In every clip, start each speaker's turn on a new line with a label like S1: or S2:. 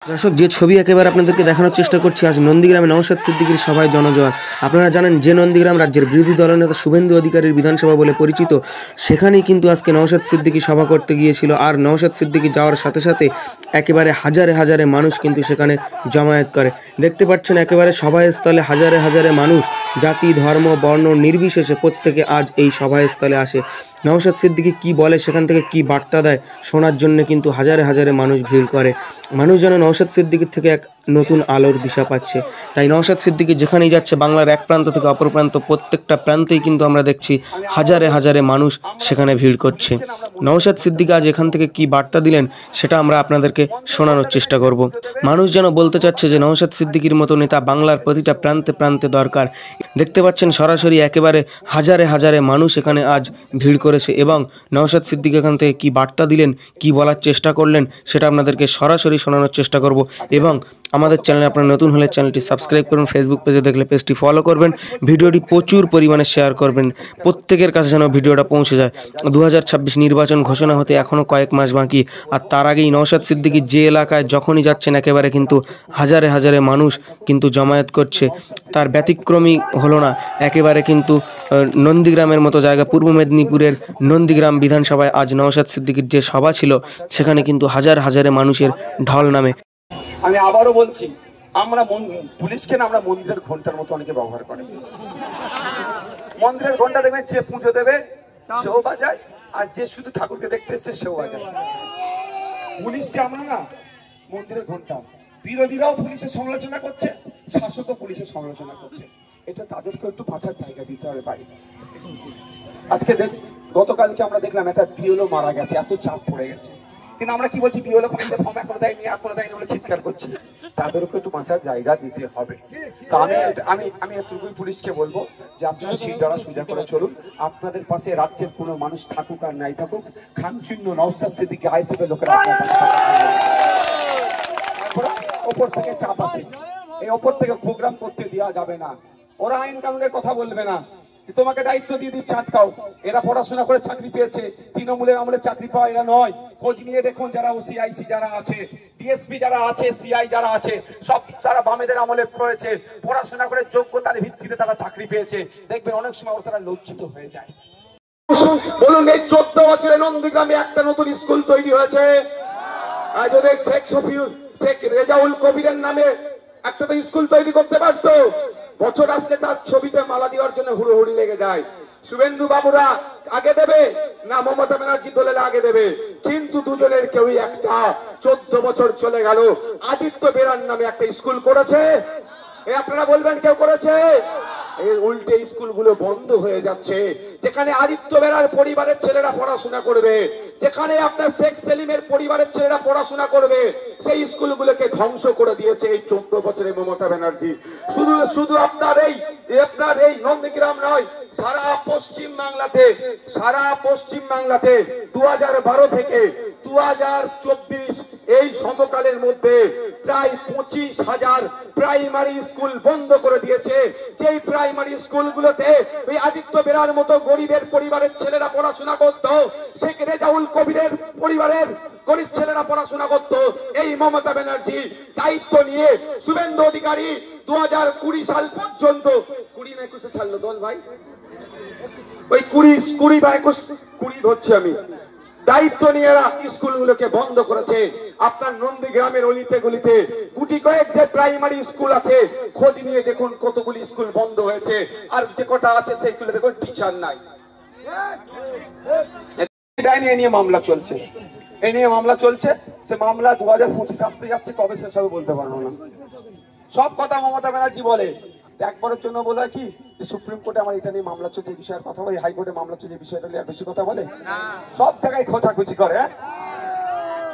S1: দর্শক, যে ছবি একেবারে আপনাদেরকে দেখানোর চেষ্টা করছি, আজ নন্দীগ্রামে নওশাদ সিদ্দিকীর সভায় জনজোয়ার। আপনারা জানেন যে নন্দীগ্রাম রাজ্যের বিরোধী দলনেতা শুভেন্দু অধিকারীর বিধানসভা বলে পরিচিত, সেখানেই কিন্তু আজকে নওশাদ সিদ্দিকী সভা করতে গিয়েছিল। আর নওশাদ সিদ্দিকী যাওয়ার সাথে সাথে একেবারে হাজারে হাজারে মানুষ কিন্তু সেখানে জমায়েত করে। দেখতে পাচ্ছেন একেবারে সভাস্থলে হাজারে হাজারে মানুষ, জাতি ধর্ম বর্ণ নির্বিশেষে প্রত্যেকে আজ এই সভাস্থলে আসে। নওশাদ সিদ্দিকী কী বলে, সেখান থেকে কী বার্তা দেয় শোনার জন্য কিন্তু হাজারে হাজারে মানুষ ভিড় করে। মানুষ যেন নওশাদ সিদ্দিকীর থেকে এক নতুন আলোর দিশা পাচ্ছে। তাই নওশাদ সিদ্দিকী যেখানেই যাচ্ছে, বাংলার এক প্রান্ত থেকে অপর প্রান্ত প্রত্যেকটা প্রান্তেই কিন্তু আমরা দেখছি হাজারে হাজারে মানুষ সেখানে ভিড় করছে। নওশাদ সিদ্দিকী আজ এখান থেকে কি বার্তা দিলেন সেটা আমরা আপনাদেরকে শোনানোর চেষ্টা করব। মানুষ যেন বলতে চাচ্ছে যে নওশাদ সিদ্দিকীর মতো নেতা বাংলার প্রতিটা প্রান্তে প্রান্তে দরকার। দেখতে পাচ্ছেন সরাসরি একেবারে হাজারে হাজারে মানুষ এখানে আজ ভিড় করেছে এবং নওশাদ সিদ্দিকী এখান থেকে কি বার্তা দিলেন, কি বলার চেষ্টা করলেন সেটা আপনাদেরকে সরাসরি শোনানোর চেষ্টা করব। এবং আমাদের চ্যানেলে আপনারা নতুন হলে চ্যানেলটি সাবস্ক্রাইব করুন, ফেসবুক পেজে দেখলে পেজটি ফলো করবেন, ভিডিওটি প্রচুর পরিমাণে শেয়ার করবেন, প্রত্যেকের কাছে যেন ভিডিওটা পৌঁছে যায়। 2026 নির্বাচন ঘোষণা হতে এখনও কয়েক মাস বাকি, আর তার আগেই নওশাদ সিদ্দিকী যে এলাকায় যখনই যাচ্ছেন একেবারে কিন্তু হাজারে হাজারে মানুষ কিন্তু জমায়েত করছে। তার ব্যতিক্রমী হলো না, একেবারে কিন্তু নন্দীগ্রামের মতো জায়গা, পূর্ব মেদিনীপুরের নন্দীগ্রাম বিধানসভায় আজ নওশাদ সিদ্দিকীর যে সভা ছিল সেখানে কিন্তু হাজার হাজারে মানুষের ঢল নামে।
S2: আমি আবারও বলছি, আমরা পুলিশকে না আমরা মন্দিরের ঘন্টার মতো অনেকে ব্যবহার করে। মন্দিরের ঘন্টা দেবে, যে পুজো দেবে সেও বাজায়, আর যে শুধু ঠাকুরকে দেখতে এসছে সেও বাজায়। পুলিশকে আমরা না মন্দিরের ঘন্টা। বিরোধীরাও পুলিশের সমালোচনা করছে, শাসকও পুলিশের সমালোচনা করছে। এটা তাদেরকে একটু বাঁচার জায়গা দিতে হবে ভাই। আজকে গতকালকে আমরা দেখলাম একটা বিএলও মারা গেছে, এত চাপ পড়ে গেছে, কিন্তু আমরা কি বলছি, বিএলও ফর্ম এখনো দেয়নি এখনো দেয়নি বলে চিৎকার করছি। তাদেরকে একটু বাঁচার জায়গা দিতে হবে। তা আমি এতটুকুই পুলিশকে বলবো যে আপনারা সিট দ্বারা সোজা করে চলুন। আপনাদের পাশে রাজ্যের কোনো মানুষ থাকুক আর নাই থাকুক, খানচিহ্ন নওশাদ সিদ্দিকী আইএসএফ এর লোকেরা ওপর থেকে চাপ আসে, এই ওপর থেকে প্রোগ্রাম করতে দেওয়া যাবে না। ওরা আইন কানুনের কথা বলবে না, তোমাকে দায়িত্ব দিয়ে দিচ্ছে আটকাও। এরা পড়াশোনা করে চাকরি পেয়েছে, তৃণমূলের আমলে চাকরি পাওয়া এরা নয়। খোঁজ নিয়ে দেখুন, যারা ওসিআইসি যারা আছে, ডিএসপি যারা আছে, সিআই যারা আছে, সব তারা বামেদের আমলে করেছে, পড়াশোনা করে যোগ্যতার ভিত্তিতে তারা চাকরি পেয়েছে। দেখবেন অনেক সময় তারা লজ্জিত হয়ে যায়। বলুন, এই 14 বছরে নন্দীগ্রামে একটা নতুন স্কুল তৈরি হয়েছে। আজ ওদের শেখ রেজাউল কবিরের নামে একটা তো স্কুল তৈরি করতে পারতো। বছর আসলে তার ছবিতে মালা দেওয়ার জন্য হুড়োহুড়ি লেগে যায়। শুভেন্দু বাবুরা আগে দেবে না মমতা ব্যানার্জি দলের আগে দেবে, কিন্তু দুজনের কেউই একটা। 14 বছর চলে গেল, আদিত্য বেরার নামে একটা স্কুল করেছে। আপনারা বলবেন কেউ করেছে? উল্টে স্কুলগুলো বন্ধ হয়ে যাচ্ছে। যেখানে আদিত্য বেরার পরিবারের ছেলেরা পড়াশোনা করবে, যেখানে আপনার শেখ সেলিমের পরিবারের ছেলেরা পড়াশোনা করবে, সেই স্কুলগুলোকে ধ্বংস করে দিয়েছে এই 14 বছরে মমতা ব্যানার্জি। শুধু আপনার এই নন্দীগ্রাম নয়, সারা পশ্চিম বাংলাতে 2012 থেকে 2024 এই সমকালের মধ্যে প্রায় 25,000 প্রাইমারি স্কুল বন্ধ করে দিয়েছে। যেই প্রাইমারি স্কুলগুলোতে ওই আদিত্য বেরার মতো গরিবের পরিবারের ছেলেরা পড়াশোনা করত, শেখ রেজাউল কবিরের পরিবারের গরিব ছেলেরা পড়াশোনা করত, এই মমতা ব্যানার্জি দায়িত্ব নিয়ে শুভেন্দু অধিকারী 2020 সাল পর্যন্ত 20 না 21 ছাড়লো দল ভাই, ওই 20 বা 21 ধরছি আমি, দায়িত্ব নিয়ে এরা স্কুলগুলোকে বন্ধ করেছে। আপনার নন্দীগ্রামের অলিতে গলিতে গুটি কয়েক যে প্রাইমারি স্কুল আছে, খোঁজ নিয়ে দেখুন কতগুলি স্কুল বন্ধ হয়েছে, আর যে কটা আছে সেইগুলো দেখুন টিচার নাই। এই নিয়ে মামলা চলছে, সে মামলা 2025 আসতে যাচ্ছে, কবে শেষ হবে বলতে পারবো না। সব কথা মমতা ব্যানার্জি বলে, একবারের জন্য বলে কি সুপ্রিম কোর্টে আমার এটা নিয়ে মামলা চলছে, এই বিষয়ের কথা বলে, হাইকোর্টে মামলা চলছে, এই বিষয়টা নিয়ে আর বেশি কথা বলে, সব জায়গায় খোঁচাখুচি করে।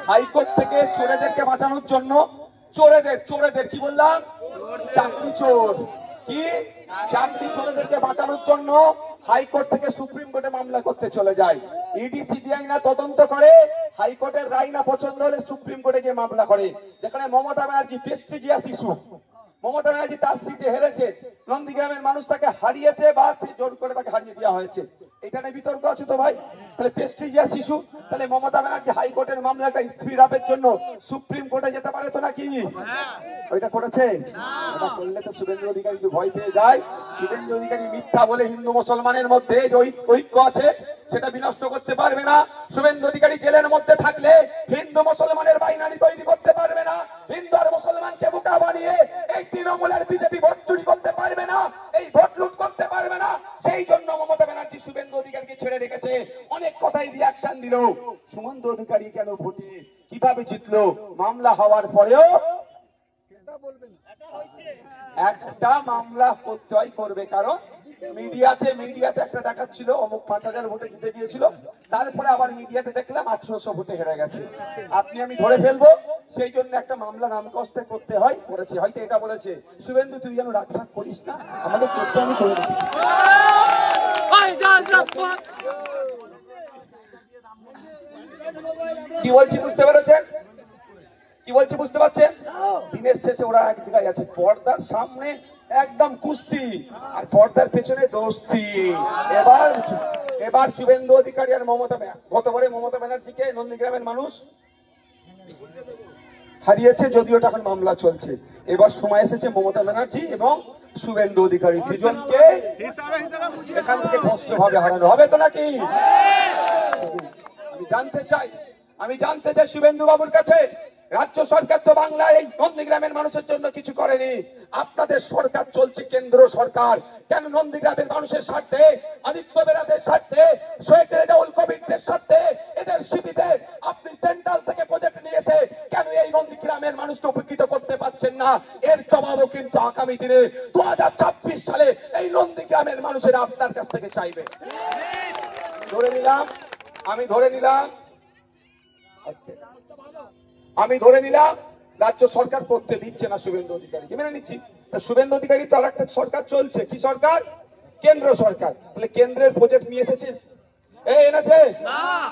S2: হাইকোর্ট থেকে চোরেদেরকে বাঁচানোর জন্য, চোরেদের কি বললাম, চাকরি চোরেদেরকে বাঁচানোর জন্য হাইকোর্ট থেকে সুপ্রিম কোর্টে মামলা করতে চলে যায়। ইডি সিবিআই না তদন্ত করে, হাইকোর্টের রায় না পছন্দ হলে সুপ্রিম কোর্টে গিয়ে মামলা করে। যেখানে মমতা ব্যানার্জি প্রেস্টিজিয়াস ইস্যু, মমতা ব্যানার্জি তার সিটে হেরেছে, নন্দীগ্রামের মানুষ তাকে হারিয়েছে বা সে জোর করে তাকে হারিয়ে দেওয়া হয়েছে, এটা নিয়ে বিতর্ক আছে তো ভাই। তাহলে প্রেস্টিজিয়াস ইস্যু, তাহলে মমতা ব্যানার্জি হাইকোর্টের মামলাটা স্থির আপের জন্য সুপ্রিম কোর্টে যেতে পারে তো নাকি? ওইটা করেছে? এটা করলে তো শুভেন্দু অধিকারী ভয় পেয়ে যায়। শুভেন্দু অধিকারী মিথ্যা বলে হিন্দু মুসলমানের মধ্যে যে ঐক্য আছে সেটা বিনষ্ট করতে পারবে না। শুভেন্দু অধিকারী জেলের মধ্যে থাকলে হিন্দু মুসলমানের বাইনারি তৈরি করতে পারবে না। হিন্দু আর মুসলমানকে বোকা বানিয়ে এই তৃণমূলের বিজেপি ভোট চুরি করতে পারবে না, এই ভোট লুট করতে পারবে না। সেই জন্য মমতা ব্যানার্জি শুভেন্দু অধিকারীকে ছেড়ে রেখেছে। অনেক কথাই রিয়াকশন দিল। শুভেন্দু অধিকারী কেন ভোটে কিভাবে জিতলো মামলা হওয়ার পরেও একটা মামলা করতে হয়, করবে, কারণ মিডিয়াতে একটা দেখাচ্ছিল অমুক 5,000 ভোটে জিতে গিয়েছিল, তারপরে আবার মিডিয়াতে দেখলাম 1800 ভোটে হেরে গেছে, আপনি আমি ধরে ফেলবো, সেই জন্য একটা মামলা নাম কষ্টে করতে হয়, করেছে। হয়তো এটা বলেছে শুভেন্দু তুই যেন রাগ করিস না, আমাদের করতে আমি করে দিচ্ছি। কি বলছি বুঝতে পেরেছেন? কি বলছি বুঝতে পারছেন? দিনের শেষে ওরা এক জায়গায় আছে, পর্দার সামনে একদম কুস্তি আর পর্দার পেছনে দোস্তি। এবার শুভেন্দু অধিকারী আর গতবারে মমতা ব্যানার্জিকে নন্দীগ্রামের মানুষ হারিয়েছে, যদিও এখন মামলা চলছে। এবার সময় এসেছে মমতা ব্যানার্জি এবং শুভেন্দু অধিকারী দুজনকে এখান থেকে স্পষ্টভাবে হারানো হবে তো নাকি? আমি জানতে চাই শুভেন্দু বাবুর কাছে, রাজ্য সরকার তো বাংলায় এই নন্দীগ্রামের মানুষের জন্য কিছু করেনি। আপনাদের সরকার চলছে কেন্দ্র সরকার, কেন নন্দীগ্রামের মানুষের স্বার্থে, আদিত্য বেরাদের স্বার্থে, শেখ রেজাউল কবিরদের স্বার্থে, এদের স্মৃতিতে আপনি সেন্ট্রাল থেকে প্রজেক্ট নিয়েছে, কেন এই নন্দীগ্রামের মানুষকে উপকৃত করতে পারছেন না? এর জবাবও কিন্তু আগামী দিনে 2026 সালে এই নন্দীগ্রামের মানুষেরা আপনার কাছ থেকে চাইবে। আমি ধরে নিলাম রাজ্য সরকার করতে দিচ্ছে না শুভেন্দু অধিকারী, মেনে নিচ্ছি। শুভেন্দু অধিকারী তো আর একটা সরকার চলছে, কি সরকার? কেন্দ্র সরকার। তাহলে কেন্দ্রের প্রজেক্ট নিয়ে এসেছে, এনেছে।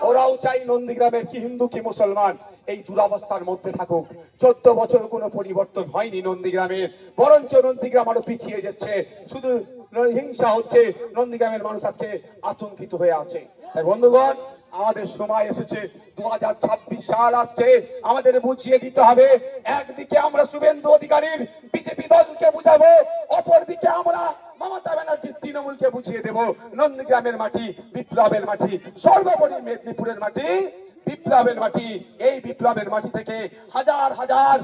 S2: ওরাও চাই নন্দীগ্রামের কি হিন্দু কি মুসলমান এই দুরবস্থার মধ্যে থাকুক। 14 বছর কোনো পরিবর্তন হয়নি নন্দীগ্রামের, বরঞ্চ নন্দীগ্রাম আরো পিছিয়ে যাচ্ছে, শুধু হিংসা হচ্ছে। নন্দীগ্রামের মানুষ আজকে আতঙ্কিত হয়ে আছে। তাই বন্ধুগণ, আমাদের সময় এসেছে, 2026 সাল আসছে, আমাদের বুঝিয়ে দিতে হবে। একদিকে আমরা শুভেন্দু অধিকারীর বিজেপি দলকে বুঝাবো, অপরদিকে আমরা মমতা ব্যানার্জির তৃণমূলকে বুঝিয়ে দেব নন্দীগ্রামের মাটি বিপ্লবের মাটি, সর্বোপরি মেদিনীপুরের মাটি বিপ্লবের মাটি। এই বিপ্লবের মাটি থেকে হাজার হাজার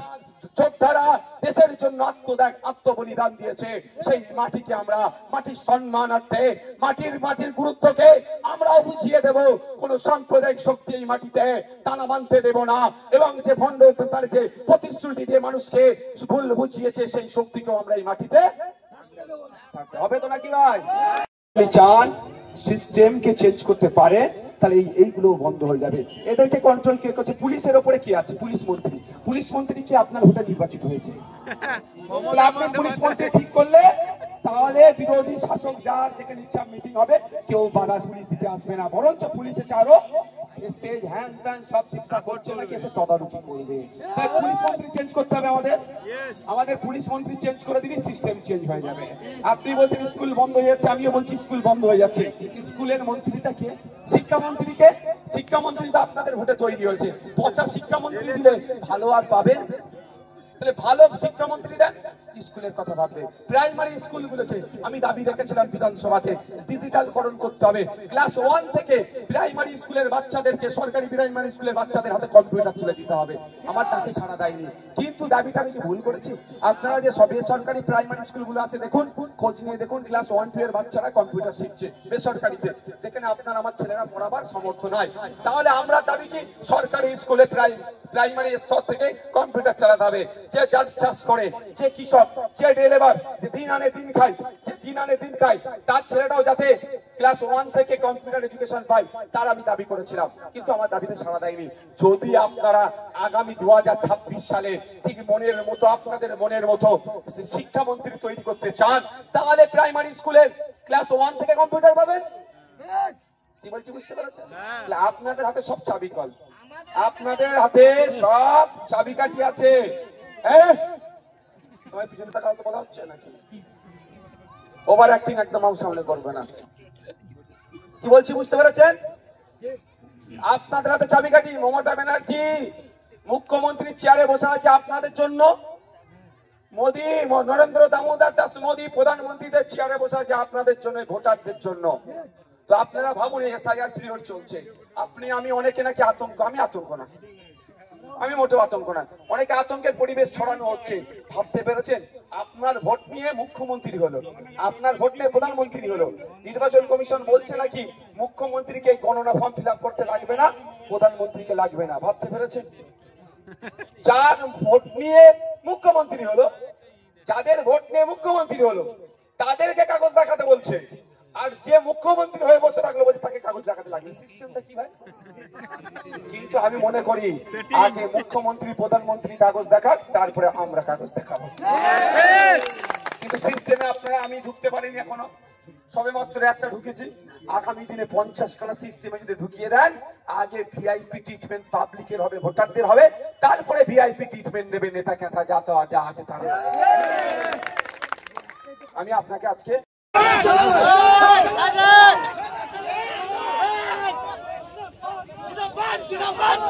S2: যোদ্ধারা দেশের জন্য আত্মবলিদান দিয়েছে। সেই মাটিকে আমরা মাটির সম্মানার্থে মাটির গুরুত্বকে আমরাও বুঝিয়ে দেব। কোন সাম্প্রদায়িক শক্তি এই মাটিতে টানা বাঁধতে দেব না, এবং যে ভণ্ড তার যে প্রতিশ্রুতি দিয়ে মানুষকে ভুল বুঝিয়েছে সেই শক্তিকেও আমরা এই মাটিতে হবে তো নাকি ভাই? চান সিস্টেমকে চেঞ্জ করতে পারে, তাহলে এইগুলো বন্ধ হয়ে যাবে। এদেরকে কন্ট্রোল কে করছে? পুলিশের ওপরে কি আছে? পুলিশ মন্ত্রী কি আপনার ভোটে নির্বাচিত হয়েছে? আপনি পুলিশ মন্ত্রী ঠিক করলে তাহলে বিরোধী শাসক যার যেখানে ইচ্ছা মিটিং হবে, কেউ বাধার পুলিশ দিতে আসবে না, বরঞ্চ পুলিশ এসে আরো স্টেজ হ্যান্ড ত্যান সব চেষ্টা করছে নাকি এসে তদারকি করবে। তাই পুলিশ মন্ত্রী চেঞ্জ করতে হবে আমাদের পুলিশ মন্ত্রী চেঞ্জ করে দিলে সিস্টেম চেঞ্জ হয়ে যাবে। আপনি বলছেন স্কুল বন্ধ হয়ে যাচ্ছে, আমিও বলছি স্কুল বন্ধ হয়ে যাচ্ছে। স্কুলের মন্ত্রীটা কে? শিক্ষামন্ত্রীকে। শিক্ষামন্ত্রী তো আপনাদের ভোটে তৈরি হয়েছে। পচা শিক্ষামন্ত্রী দিলে ভালো আর পাবেন? তাহলে ভালো শিক্ষামন্ত্রী দেন, স্কুলের কথা ভাববে। প্রাইমারি স্কুলগুলোকে আমি দাবি রেখেছিলাম বিধানসভাতে, ডিজিটালকরণ করতে হবে। ক্লাস 1 থেকে প্রাইমারি স্কুলের বাচ্চাদেরকে, সরকারি প্রাইমারি স্কুলের বাচ্চাদের হাতে কম্পিউটার তুলে দিতে হবে। আমার তাকে সাড়া দেয়নি, কিন্তু দাবিটা আমি কি ভুল করেছি? আপনারা যে সব বেসরকারি প্রাইমারি স্কুলগুলো আছে দেখুন, খোঁজ নিয়ে দেখুন, ক্লাস 1-2 এর বাচ্চারা কম্পিউটার শিখছে বেসরকারিতে, যেখানে আপনার আমার ছেলেরা পড়াবার সামর্থ্য নাই। তাহলে আমরা দাবি কি সরকারি স্কুলে প্রাইমারি স্তর থেকে কম্পিউটার চালাতে হবে। যে চাষ করে, যে কৃষক, যে ডেলিভার, যে দিন আনে দিন খায়, তার ছেলেটাও যাতে ক্লাস 1 থেকে কম্পিউটার এডুকেশন পায়, তার আমি দাবি করেছিলাম, কিন্তু আমার দাবিতে সাড়া দেয়নি। যদি আপনারা আগামী 2026 সালে ঠিক আপনাদের মনের মতো শিক্ষামন্ত্রী তৈরি করতে চান, তাহলে প্রাইমারি স্কুলের ক্লাস 1 থেকে কম্পিউটার পাবেন। কি বলছি বুঝতে পারছেন? আপনাদের হাতে সব চাবিকল, আপনাদের হাতে সব চাবিকাঠি আছে। তোমার পিছনে টাকা বলা হচ্ছে নাকি? ওভার অ্যাক্টিং একদম আমার সামনে করবে না। কি বলছি বুঝতে পেরেছেন? আপনাদের হাতে চাবিকাঠি। মমতা ব্যানার্জি মুখ্যমন্ত্রীর চেয়ারে বসে আছে আপনাদের জন্য। মোদী, নরেন্দ্র দামোদর দাস মোদী প্রধানমন্ত্রীদের চেয়ারে বসে আছে আপনাদের জন্য, ভোটারদের জন্য। তো আপনারা ভাবুন, এসআইআর পিরিয়ড চলছে, আপনি আমি অনেকে নাকি আতঙ্ক। আমি আতঙ্ক না, আমি মোটেও আতঙ্ক না। অনেকে আতঙ্কের পরিবেশ ছড়ানো হচ্ছে। ভাবতে পেরেছেন? আপনার ভোট নিয়ে মুখ্যমন্ত্রী হলো, আপনার ভোট নিয়ে প্রধানমন্ত্রী হলো। নির্বাচন কমিশন বলছে নাকি মুখ্যমন্ত্রীকে গণনা ফর্ম ফিল করতে লাগবে না, প্রধানমন্ত্রীকে লাগবে না। ভাবতে পেরেছেন? যার ভোট নিয়ে মুখ্যমন্ত্রী হলো, যাদের ভোট নিয়ে মুখ্যমন্ত্রী হলো, তাদেরকে কাগজ দেখাতে বলছে। আর যে মুখ্যমন্ত্রী হয়ে বসে থাকলো বলছে তাকে কাগজ দেখাতে লাগবে। সিস্টেমটা কি ভাই? কিন্তু আমি মনে করি আগে মুখ্যমন্ত্রী প্রধানমন্ত্রী কাগজ দেখাক, তারপরে আমরা কাগজ দেখাবো। কিন্তু সিস্টেমে আপনারা, আমি ঢুকতে পারিনি এখনো, সবে মাত্র একটা ঢুকেছি। আগামী দিনে 50খানা সিস্টেমে যদি ঢুকিয়ে দেন, আগে ভিআইপি ট্রিটমেন্ট পাবলিকের হবে, ভোটারদের হবে, তারপরে ভিআইপি ট্রিটমেন্ট দেবে নেতা কেতা যা আছে তারা। আমি আপনাকে আজকে
S3: Zinabat!